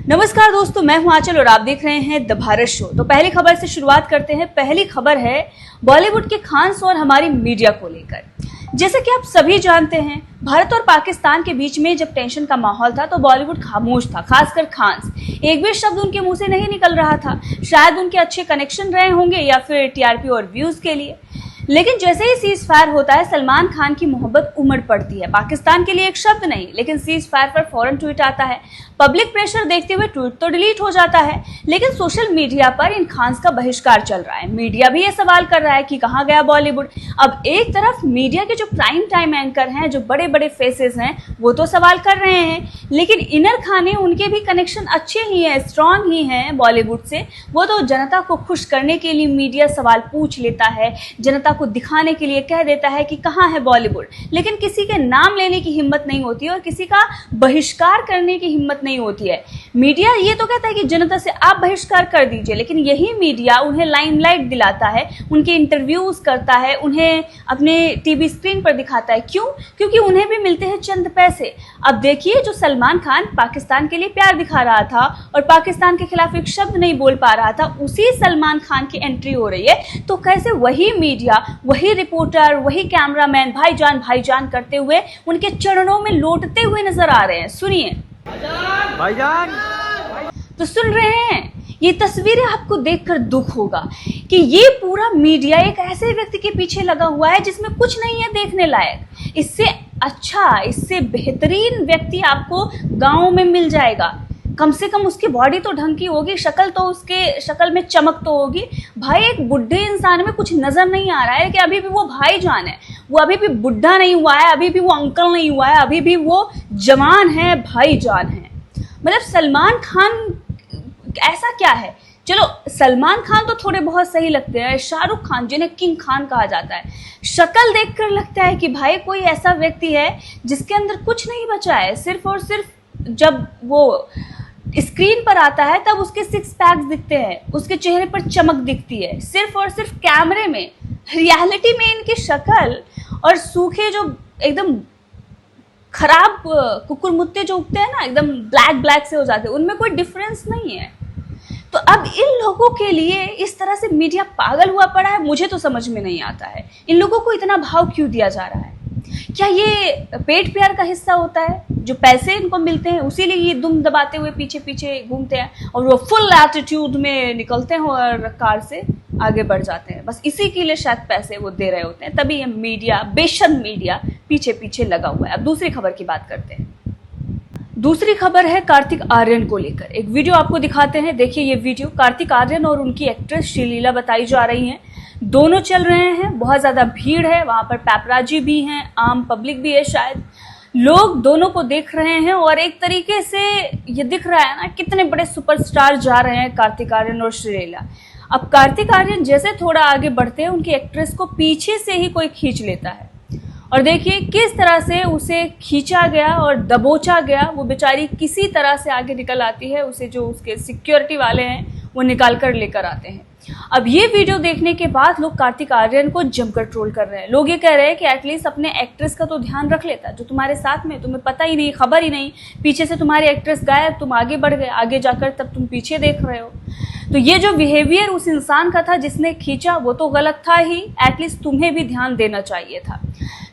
नमस्कार दोस्तों, मैं हूं आंचल और आप देख रहे हैं द भारत शो। तो पहली खबर से शुरुआत करते हैं। पहली खबर है बॉलीवुड के खान्स और हमारी मीडिया को लेकर। जैसा कि आप सभी जानते हैं, भारत और पाकिस्तान के बीच में जब टेंशन का माहौल था तो बॉलीवुड खामोश था, खासकर खान्स। एक भी शब्द उनके मुंह से नहीं निकल रहा था। शायद उनके अच्छे कनेक्शन रहे होंगे या फिर टीआरपी और व्यूज के लिए। लेकिन जैसे ही सीज फायर होता है, सलमान खान की मोहब्बत उमड़ पड़ती है। पाकिस्तान के लिए एक शब्द नहीं, लेकिन सीज फायर पर फौरन ट्वीट आता है। पब्लिक प्रेशर देखते हुए ट्वीट तो डिलीट हो जाता है, लेकिन सोशल मीडिया पर इन खान्स का बहिष्कार चल रहा है। मीडिया भी ये सवाल कर रहा है कि कहाँ गया बॉलीवुड। अब एक तरफ मीडिया के जो प्राइम टाइम एंकर हैं, जो बड़े बड़े फेसेस हैं, वो तो सवाल कर रहे हैं, लेकिन इनर खाने उनके भी कनेक्शन अच्छे ही हैं, स्ट्रांग ही हैं बॉलीवुड से। वो तो जनता को खुश करने के लिए मीडिया सवाल पूछ लेता है, जनता को दिखाने के लिए कह देता है कि कहाँ है बॉलीवुड, लेकिन किसी के नाम लेने की हिम्मत नहीं होती और किसी का बहिष्कार करने की हिम्मत नहीं होती है। मीडिया ये तो कहता है कि जनता से आप बहिष्कार कर दीजिए, लेकिन यही मीडिया उन्हें लाइमलाइट दिलाता है, उनके इंटरव्यूज करता है, उन्हें अपने टीवी स्क्रीन पर दिखाता है। क्यों? क्योंकि उन्हें भी मिलते हैं चंद पैसे। अब देखिए, जो सलमान खान पाकिस्तान के लिए प्यार दिखा रहा था और पाकिस्तान के खिलाफ एक शब्द नहीं बोल पा रहा था, उसी सलमान खान की एंट्री हो रही है। तो कैसे वही मीडिया, वही रिपोर्टर, वही कैमरामैन भाईजान भाईजान करते हुए उनके चरणों में लौटते हुए नजर आ रहे हैं। सुनिए भाईजान। तो सुन रहे हैं, ये तस्वीरें आपको देखकर दुख होगा कि ये पूरा मीडिया एक ऐसे व्यक्ति के पीछे लगा हुआ है जिसमें कुछ नहीं है देखने लायक। इससे अच्छा, इससे बेहतरीन व्यक्ति आपको गांव में मिल जाएगा। कम से कम उसकी बॉडी तो ढंग की होगी, शक्ल तो उसके शक्ल में चमक तो होगी। भाई, एक बुढ़े इंसान में कुछ नजर नहीं आ रहा है कि अभी भी वो भाईजान है, वो अभी भी बुढ़ा नहीं हुआ है, अभी भी वो अंकल नहीं हुआ है, अभी भी वो जवान है, भाईजान है। मतलब सलमान खान ऐसा क्या है? चलो, सलमान खान तो थोड़े बहुत सही लगते हैं। शाहरुख खान, जिन्हें किंग खान कहा जाता है, शक्ल देखकर लगता है कि भाई कोई ऐसा व्यक्ति है जिसके अंदर कुछ नहीं बचा है। सिर्फ और सिर्फ जब वो स्क्रीन पर आता है तब उसके सिक्स पैक्स दिखते हैं, उसके चेहरे पर चमक दिखती है। सिर्फ और सिर्फ कैमरे में, रियलिटी में इनकी शक्ल और सूखे जो एकदम खराब कुकुर मुत्ते जो उगते हैं ना, एकदम ब्लैक ब्लैक से हो जाते हैं, उनमें कोई डिफरेंस नहीं है। तो अब इन लोगों के लिए इस तरह से मीडिया पागल हुआ पड़ा है, मुझे तो समझ में नहीं आता है। इन लोगों को इतना भाव क्यों दिया जा रहा है? क्या ये पेट प्यार का हिस्सा होता है? जो पैसे इनको मिलते हैं उसी लिए ये दुम दबाते हुए पीछे पीछे घूमते हैं और वो फुल एटीट्यूड में निकलते हैं और कार से आगे बढ़ जाते हैं। बस इसी के लिए शायद पैसे वो दे रहे होते हैं, तभी ये मीडिया, बेशक मीडिया पीछे पीछे लगा हुआ है। अब दूसरी खबर की बात करते हैं। दूसरी खबर है कार्तिक आर्यन को लेकर। एक वीडियो आपको दिखाते हैं, देखिए ये वीडियो। कार्तिक आर्यन और उनकी एक्ट्रेस श्रीलीला बताई जा रही हैं, दोनों चल रहे हैं। बहुत ज्यादा भीड़ है वहां पर, पैपराजी भी हैं, आम पब्लिक भी है। शायद लोग दोनों को देख रहे हैं और एक तरीके से ये दिख रहा है ना, कितने बड़े सुपरस्टार जा रहे हैं कार्तिक आर्यन और श्रीलीला। अब कार्तिक आर्यन जैसे थोड़ा आगे बढ़ते हैं, उनकी एक्ट्रेस को पीछे से ही कोई खींच लेता है और देखिए किस तरह से उसे खींचा गया और दबोचा गया। वो बेचारी किसी तरह से आगे निकल आती है, उसे जो उसके सिक्योरिटी वाले हैं वो निकाल कर लेकर आते हैं। अब ये वीडियो देखने के बाद लोग कार्तिक आर्यन को जमकर ट्रोल कर रहे हैं। लोग ये कह रहे हैं कि एटलीस्ट अपने एक्ट्रेस का तो ध्यान रख लेता, जो तुम्हारे साथ में, तुम्हें पता ही नहीं, खबर ही नहीं, पीछे से तुम्हारी एक्ट्रेस गायब, तुम आगे बढ़ गए, आगे जाकर तब तुम पीछे देख रहे हो। तो ये जो बिहेवियर उस इंसान का था जिसने खींचा, वो तो गलत था ही, एटलीस्ट तुम्हें भी ध्यान देना चाहिए था।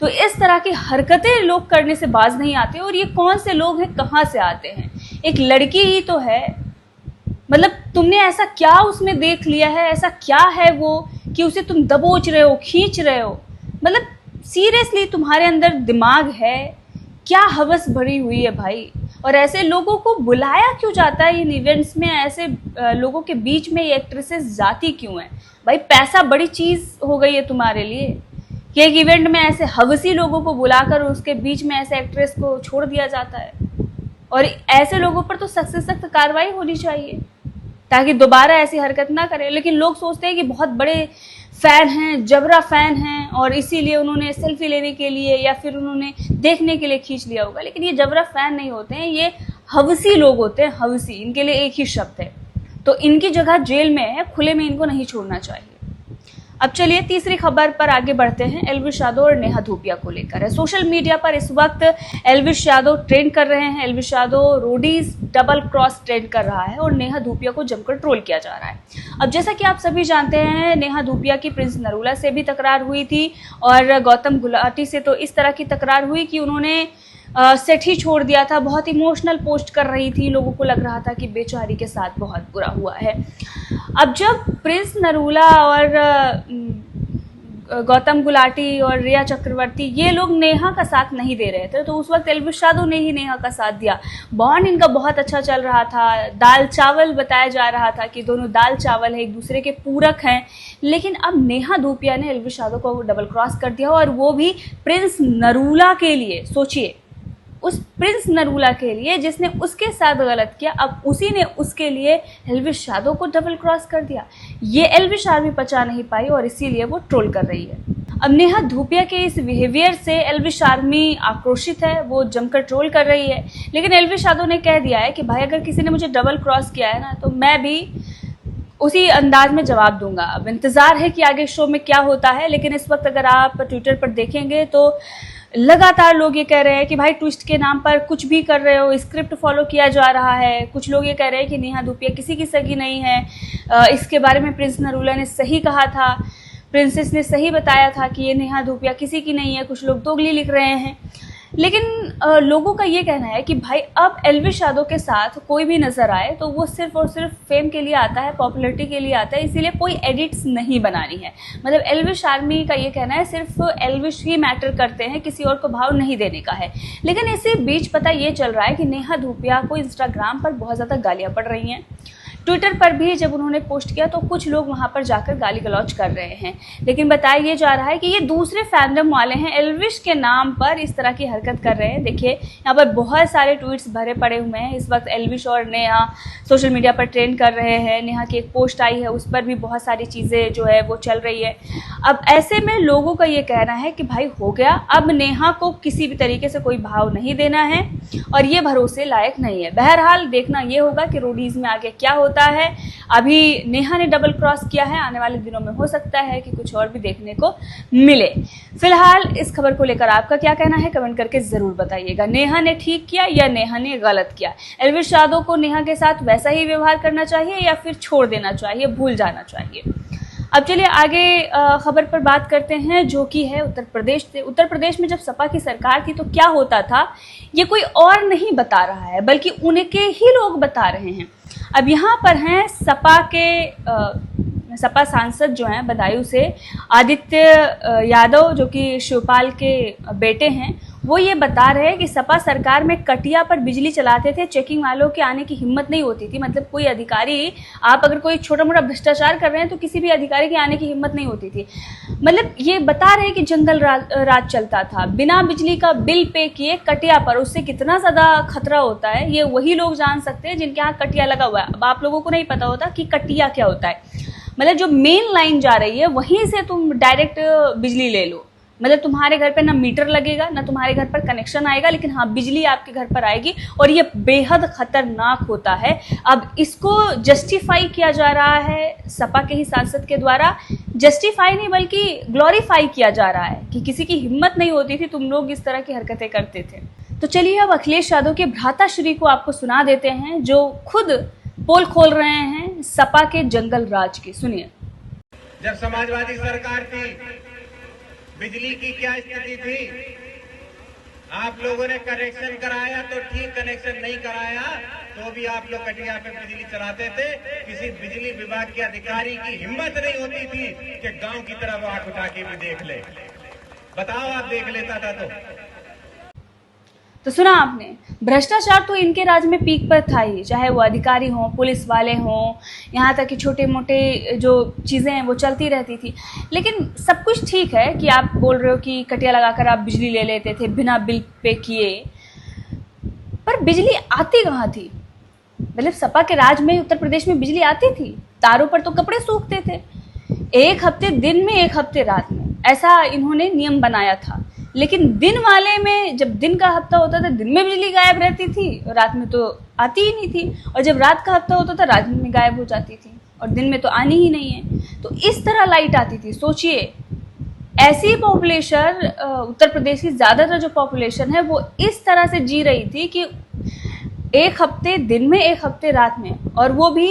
तो इस तरह की हरकतें लोग करने से बाज नहीं आते। और ये कौन से लोग हैं, कहाँ से आते हैं? एक लड़की ही तो है, मतलब तुमने ऐसा क्या उसमें देख लिया है, ऐसा क्या है वो कि उसे तुम दबोच रहे हो, खींच रहे हो? मतलब सीरियसली तुम्हारे अंदर दिमाग है? क्या हवस भरी हुई है भाई? और ऐसे लोगों को बुलाया क्यों जाता है इन इवेंट्स में? ऐसे लोगों के बीच में ये एक्ट्रेसेस जाती क्यों है भाई? पैसा बड़ी चीज हो गई है तुम्हारे लिए कि एक इवेंट में ऐसे हवसी लोगों को बुलाकर उसके बीच में ऐसे एक्ट्रेस को छोड़ दिया जाता है? और ऐसे लोगों पर तो सख्त से सख्त कार्रवाई होनी चाहिए ताकि दोबारा ऐसी हरकत ना करें। लेकिन लोग सोचते हैं कि बहुत बड़े फैन हैं, जबरा फैन हैं, और इसीलिए उन्होंने सेल्फी लेने के लिए या फिर उन्होंने देखने के लिए खींच लिया होगा। लेकिन ये जबरा फैन नहीं होते हैं, ये हवसी लोग होते हैं, हवसी। इनके लिए एक ही शब्द है। तो इनकी जगह जेल में है, खुले में इनको नहीं छोड़ना चाहिए। अब चलिए तीसरी खबर पर आगे बढ़ते हैं। एल्विश यादव और नेहा धूपिया को लेकर है। सोशल मीडिया पर इस वक्त एल्विश यादव ट्रेंड कर रहे हैं। Elvish Yadav Roadies double cross trend कर रहा है और नेहा धूपिया को जमकर ट्रोल किया जा रहा है। अब जैसा कि आप सभी जानते हैं, नेहा धूपिया की प्रिंस नरूला से भी तकरार हुई थी और गौतम गुलाटी से तो इस तरह की तकरार हुई कि उन्होंने सेट ही छोड़ दिया था। बहुत इमोशनल पोस्ट कर रही थी, लोगों को लग रहा था कि बेचारी के साथ बहुत बुरा हुआ है। अब जब प्रिंस नरूला और गौतम गुलाटी और रिया चक्रवर्ती ये लोग नेहा का साथ नहीं दे रहे थे, तो उस वक्त एल्विश यादव ने ही नेहा का साथ दिया। बॉन्ड इनका बहुत अच्छा चल रहा था, दाल चावल बताया जा रहा था कि दोनों दाल चावल है, एक दूसरे के पूरक हैं। लेकिन अब नेहा धूपिया ने एल्विश यादव को डबल क्रॉस कर दिया और वो भी प्रिंस नरूला के लिए। सोचिए, उस प्रिंस नरूला के लिए जिसने उसके साथ गलत किया, अब उसी ने उसके लिए एल्विश यादव को डबल क्रॉस कर दिया। ये एल्विश आर्मी पचा नहीं पाई और इसीलिए वो ट्रोल कर रही है। अब नेहा धूपिया के इस बिहेवियर से एल्विश आर्मी आक्रोशित है, वो जमकर ट्रोल कर रही है। लेकिन एल्विश यादव ने कह दिया है कि भाई अगर किसी ने मुझे डबल क्रॉस किया है ना, तो मैं भी उसी अंदाज में जवाब दूंगा। अब इंतजार है कि आगे शो में क्या होता है। लेकिन इस वक्त अगर आप ट्विटर पर देखेंगे तो लगातार लोग ये कह रहे हैं कि भाई ट्विस्ट के नाम पर कुछ भी कर रहे हो, स्क्रिप्ट फॉलो किया जा रहा है। कुछ लोग ये कह रहे हैं कि नेहा धूपिया किसी की सगी नहीं है। इसके बारे में प्रिंस नरूला ने सही कहा था, प्रिंसेस ने सही बताया था कि ये नेहा धूपिया किसी की नहीं है। कुछ लोग दोगली लिख रहे हैं। लेकिन लोगों का ये कहना है कि भाई अब एल्विश यादव के साथ कोई भी नजर आए तो वो सिर्फ और सिर्फ फेम के लिए आता है, पॉपुलैरिटी के लिए आता है, इसीलिए कोई एडिट्स नहीं बनानी है। मतलब एल्विश आर्मी का ये कहना है सिर्फ एल्विश ही मैटर करते हैं, किसी और को भाव नहीं देने का है। लेकिन इसी बीच पता ये चल रहा है कि नेहा धूपिया को इंस्टाग्राम पर बहुत ज़्यादा गालियाँ पड़ रही हैं। ट्विटर पर भी जब उन्होंने पोस्ट किया तो कुछ लोग वहां पर जाकर गाली गलौज कर रहे हैं। लेकिन बताया ये जा रहा है कि ये दूसरे फैंडम वाले हैं, एल्विश के नाम पर इस तरह की हरकत कर रहे हैं। देखिए यहाँ पर बहुत सारे ट्वीट्स भरे पड़े हुए हैं। इस वक्त एल्विश और नेहा सोशल मीडिया पर ट्रेंड कर रहे हैं। नेहा की एक पोस्ट आई है, उस पर भी बहुत सारी चीज़ें जो है वो चल रही है। अब ऐसे में लोगों का ये कहना है कि भाई हो गया, अब नेहा को किसी भी तरीके से कोई भाव नहीं देना है और ये भरोसे लायक नहीं है। बहरहाल देखना ये होगा कि रोडीज में आगे क्या होता है। अभी नेहा ने डबल क्रॉस किया है, आने वाले दिनों में हो सकता है कि कुछ और भी देखने को मिले। फिलहाल इस खबर को लेकर आपका क्या कहना है कमेंट करके जरूर बताइएगा। नेहा ने ठीक किया या नेहा ने गलत किया? एल्विश यादव को नेहा के साथ वैसा ही व्यवहार करना चाहिए या फिर छोड़ देना चाहिए, भूल जाना चाहिए? अब चलिए आगे खबर पर बात करते हैं जो कि है उत्तर प्रदेश से। उत्तर प्रदेश में जब सपा की सरकार थी तो क्या होता था ये कोई और नहीं बता रहा है, बल्कि उनके ही लोग बता रहे हैं। अब यहाँ पर हैं सपा सांसद जो हैं बदायूं से आदित्य यादव, जो कि शिवपाल के बेटे हैं। वो ये बता रहे हैं कि सपा सरकार में कटिया पर बिजली चलाते थे, चेकिंग वालों के आने की हिम्मत नहीं होती थी। मतलब कोई अधिकारी, आप अगर कोई छोटा मोटा भ्रष्टाचार कर रहे हैं तो किसी भी अधिकारी के आने की हिम्मत नहीं होती थी। मतलब ये बता रहे हैं कि जंगल राज चलता था, बिना बिजली का बिल पे किए कटिया पर। उससे कितना ज़्यादा खतरा होता है ये वही लोग जान सकते हैं जिनके यहाँ कटिया लगा हुआ है। अब आप लोगों को नहीं पता होता कि कटिया क्या होता है। मतलब जो मेन लाइन जा रही है वहीं से तुम डायरेक्ट बिजली ले लो। मतलब तुम्हारे घर पे ना मीटर लगेगा, ना तुम्हारे घर पर कनेक्शन आएगा, लेकिन हाँ बिजली आपके घर पर आएगी और ये बेहद खतरनाक होता है। अब इसको जस्टिफाई किया जा रहा है सपा के ही सांसद के द्वारा। जस्टिफाई नहीं बल्कि ग्लोरीफाई किया जा रहा है कि किसी की हिम्मत नहीं होती थी, तुम लोग इस तरह की हरकतें करते थे। तो चलिए अब अखिलेश यादव के भ्राताश्री को आपको सुना देते हैं जो खुद पोल खोल रहे हैं सपा के जंगल राज की। सुनिए। जब समाजवादी सरकार थी, बिजली की क्या स्थिति थी? आप लोगों ने कनेक्शन कराया तो ठीक, कनेक्शन नहीं कराया तो भी आप लोग कटिया पे बिजली चलाते थे। किसी बिजली विभाग के अधिकारी की हिम्मत नहीं होती थी कि गांव की तरफ आंख उठा के भी देख ले। बताओ, आप देख लेता था तो सुना आपने, भ्रष्टाचार तो इनके राज में पीक पर था ही, चाहे वो अधिकारी हों, पुलिस वाले हों, यहाँ तक कि छोटे मोटे जो चीज़ें हैं वो चलती रहती थी। लेकिन सब कुछ ठीक है कि आप बोल रहे हो कि कटिया लगाकर आप बिजली ले लेते थे बिना बिल पे किए, पर बिजली आती कहाँ थी? मतलब सपा के राज में उत्तर प्रदेश में बिजली आती थी, तारों पर तो कपड़े सूखते थे। एक हफ्ते दिन में, एक हफ्ते रात में, ऐसा इन्होंने नियम बनाया था। लेकिन दिन वाले में जब दिन का हफ्ता होता था दिन में बिजली गायब रहती थी, रात में तो आती ही नहीं थी, और जब रात का हफ्ता होता था रात में गायब हो जाती थी। और दिन में तो आनी ही नहीं है। तो इस तरह लाइट आती थी। सोचिए, ऐसी पॉपुलेशन, उत्तर प्रदेश की ज़्यादातर जो पॉपुलेशन है वो इस तरह से जी रही थी कि एक हफ्ते दिन में, एक हफ्ते रात में, और वो भी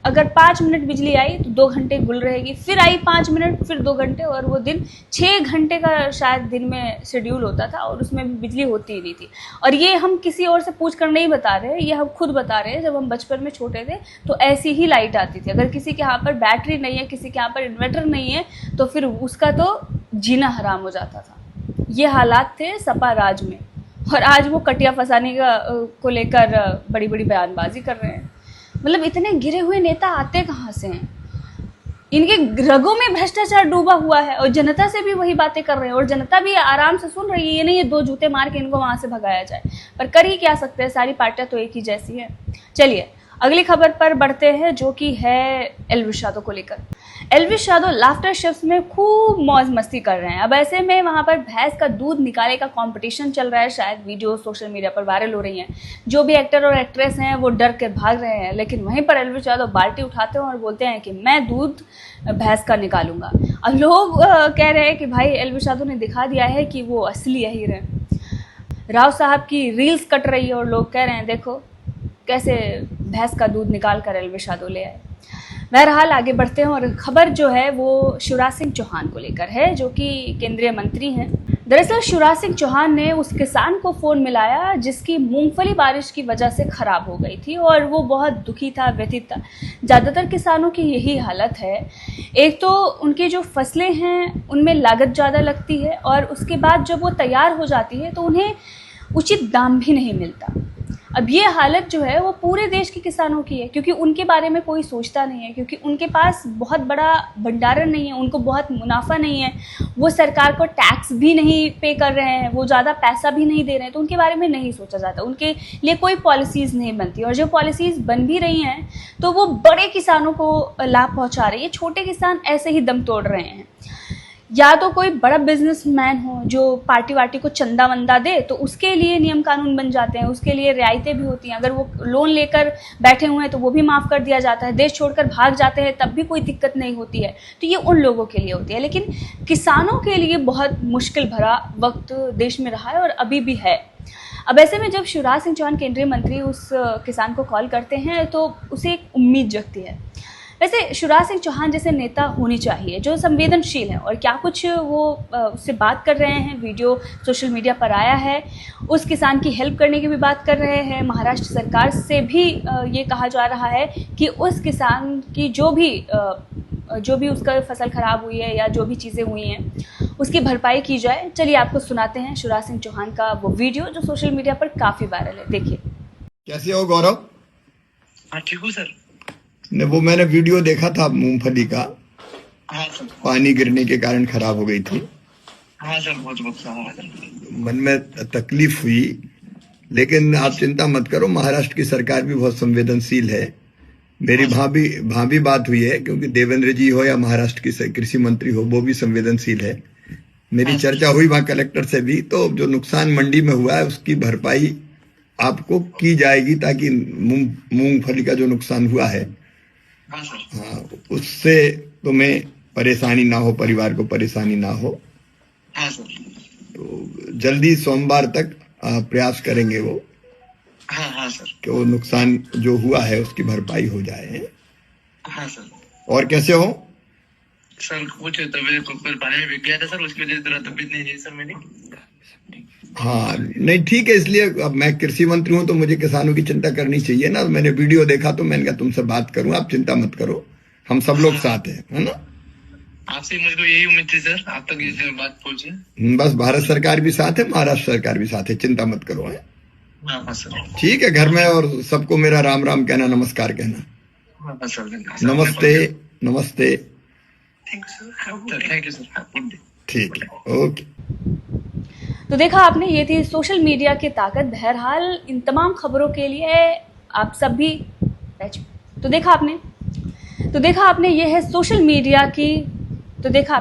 अगर 5 मिनट बिजली आई तो 2 घंटे गुल रहेगी, फिर आई 5 मिनट, फिर 2 घंटे, और वो दिन 6 घंटे का शायद दिन में शेड्यूल होता था और उसमें भी बिजली होती ही नहीं थी। और ये हम किसी और से पूछ कर नहीं बता रहे, ये हम खुद बता रहे हैं। जब हम बचपन में छोटे थे तो ऐसी ही लाइट आती थी। अगर किसी के यहाँ पर बैटरी नहीं है, किसी के यहाँ पर इन्वर्टर नहीं है, तो फिर उसका तो जीना हराम हो जाता था। ये हालात थे सपा राज में, और आज वो कटिया फसाने को लेकर बड़ी बड़ी बयानबाजी कर रहे हैं। मतलब इतने गिरे हुए नेता आते कहाँ से हैं? इनके रगों में भ्रष्टाचार डूबा हुआ है और जनता से भी वही बातें कर रहे हैं, और जनता भी आराम से सुन रही है। ये नहीं है 2 जूते मार के इनको वहां से भगाया जाए, पर कर ही क्या सकते हैं, सारी पार्टियां तो एक ही जैसी है। चलिए अगली खबर पर बढ़ते हैं, जो कि है एल्विश यादव को लेकर। एल्विश यादव लाफ्टर शिफ्ट में खूब मौज मस्ती कर रहे हैं। अब ऐसे में वहां पर भैंस का दूध निकाले का कंपटीशन चल रहा है, शायद वीडियो सोशल मीडिया पर वायरल हो रही हैं। जो भी एक्टर और एक्ट्रेस हैं वो डर के भाग रहे हैं, लेकिन वहीं पर एल्विश यादव बाल्टी उठाते हैं और बोलते हैं कि मैं दूध भैंस का निकालूंगा। अब लोग कह रहे हैं कि भाई एल्विश यादव ने दिखा दिया है कि वो असली हीर है। राव साहब की रील्स कट रही है और लोग कह रहे हैं देखो कैसे भैंस का दूध निकाल कर एल्विश यादव ले आए। बहरहाल आगे बढ़ते हैं, और खबर जो है वो शिवराज सिंह चौहान को लेकर है, जो कि केंद्रीय मंत्री हैं। दरअसल शिवराज सिंह चौहान ने उस किसान को फ़ोन मिलाया जिसकी मूंगफली बारिश की वजह से ख़राब हो गई थी, और वो बहुत दुखी था, व्यथित था। ज़्यादातर किसानों की यही हालत है। एक तो उनकी जो फसलें हैं उनमें लागत ज़्यादा लगती है, और उसके बाद जब वो तैयार हो जाती है तो उन्हें उचित दाम भी नहीं मिलता। अब ये हालत जो है वो पूरे देश के किसानों की है, क्योंकि उनके बारे में कोई सोचता नहीं है, क्योंकि उनके पास बहुत बड़ा भंडारण नहीं है, उनको बहुत मुनाफा नहीं है, वो सरकार को टैक्स भी नहीं पे कर रहे हैं, वो ज़्यादा पैसा भी नहीं दे रहे हैं, तो उनके बारे में नहीं सोचा जाता, उनके लिए कोई पॉलिसीज़ नहीं बनती। और जो पॉलिसीज़ बन भी रही हैं तो वो बड़े किसानों को लाभ पहुँचा रही है, छोटे किसान ऐसे ही दम तोड़ रहे हैं। या तो कोई बड़ा बिजनेसमैन हो जो पार्टी वार्टी को चंदा वंदा दे, तो उसके लिए नियम कानून बन जाते हैं, उसके लिए रियायतें भी होती हैं। अगर वो लोन लेकर बैठे हुए हैं तो वो भी माफ़ कर दिया जाता है, देश छोड़कर भाग जाते हैं तब भी कोई दिक्कत नहीं होती है। तो ये उन लोगों के लिए होती है, लेकिन किसानों के लिए बहुत मुश्किल भरा वक्त देश में रहा है और अभी भी है। अब ऐसे में जब शिवराज सिंह चौहान केंद्रीय मंत्री उस किसान को कॉल करते हैं तो उसे एक उम्मीद जगती है। वैसे शिवराज सिंह चौहान जैसे नेता होनी चाहिए जो संवेदनशील है, और क्या कुछ वो उससे बात कर रहे हैं, वीडियो सोशल मीडिया पर आया है, उस किसान की हेल्प करने की भी बात कर रहे हैं। महाराष्ट्र सरकार से भी ये कहा जा रहा है कि उस किसान की जो भी उसका फसल खराब हुई है या जो भी चीज़ें हुई हैं उसकी भरपाई की जाए। चलिए आपको सुनाते हैं शिवराज सिंह चौहान का वो वीडियो जो सोशल मीडिया पर काफ़ी वायरल है, देखिए। कैसे हो गौरव? हाँ ठीक हूँ सर। ने वो मैंने वीडियो देखा था मूंगफली का, हाँ सर। पानी गिरने के कारण खराब हो गई थी। हाँ सर, बहुत बहुत मन में तकलीफ हुई, लेकिन आप चिंता मत करो, महाराष्ट्र की सरकार भी बहुत संवेदनशील है। मेरी भाभी बात हुई है, क्योंकि देवेंद्र जी हो या महाराष्ट्र की कृषि मंत्री हो, वो भी संवेदनशील है। मेरी चर्चा हुई वहां कलेक्टर से भी, तो जो नुकसान मंडी में हुआ है उसकी भरपाई आपको की जाएगी, ताकि मूंगफली का जो नुकसान हुआ है हाँ उससे तुम्हें परेशानी ना हो, परिवार को परेशानी ना हो। हाँ सर। तो जल्दी सोमवार तक प्रयास करेंगे वो। हाँ सर। कि वो नुकसान जो हुआ है उसकी भरपाई हो जाए। हाँ सर। और कैसे हो सर? कुछ तबीयत पानी में बिक गया था सर, उसकी वजह से तबीयत नहीं रही सर मेरी। हाँ नहीं ठीक है, इसलिए अब मैं कृषि मंत्री हूँ तो मुझे किसानों की चिंता करनी चाहिए ना। मैंने वीडियो देखा तो मैंने कहा तुमसे बात करूं, आप चिंता मत करो, हम सब लोग साथ हैं, है ना। आपसे मुझको यही उम्मीद थी सर, आप तक ये बात पहुंचे। बस भारत सरकार भी साथ है, महाराष्ट्र सरकार भी साथ है, चिंता मत करो है। हाँ सर। ठीक है, घर में और सबको मेरा राम राम कहना, नमस्कार कहना। हाँ सर। नमस्ते नमस्ते। Thank you sir. ठीक है, ओके। तो देखा आपने, ये थी सोशल मीडिया की ताकत। बहरहाल इन तमाम खबरों के लिए आप सब भी तो देखा आपने ये है सोशल मीडिया की। तो देखा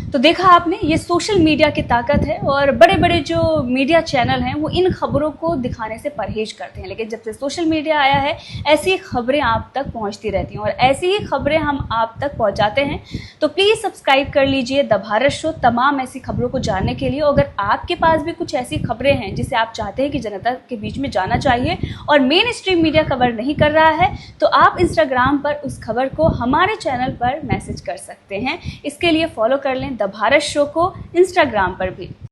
तो देखा आपने, ये सोशल मीडिया की ताकत है और बड़े बड़े जो मीडिया चैनल हैं वो इन खबरों को दिखाने से परहेज करते हैं, लेकिन जब से सोशल मीडिया आया है ऐसी खबरें आप तक पहुंचती रहती हैं और ऐसी ही खबरें हम आप तक पहुंचाते हैं। तो प्लीज़ सब्सक्राइब कर लीजिए द भारत शो तमाम ऐसी खबरों को जानने के लिए। अगर आपके पास भी कुछ ऐसी खबरें हैं जिसे आप चाहते हैं कि जनता के बीच में जाना चाहिए और मेन स्ट्रीम मीडिया कवर नहीं कर रहा है, तो आप इंस्टाग्राम पर उस खबर को हमारे चैनल पर मैसेज कर सकते हैं। इसके लिए फॉलो कर लें द भारत शो को इंस्टाग्राम पर भी।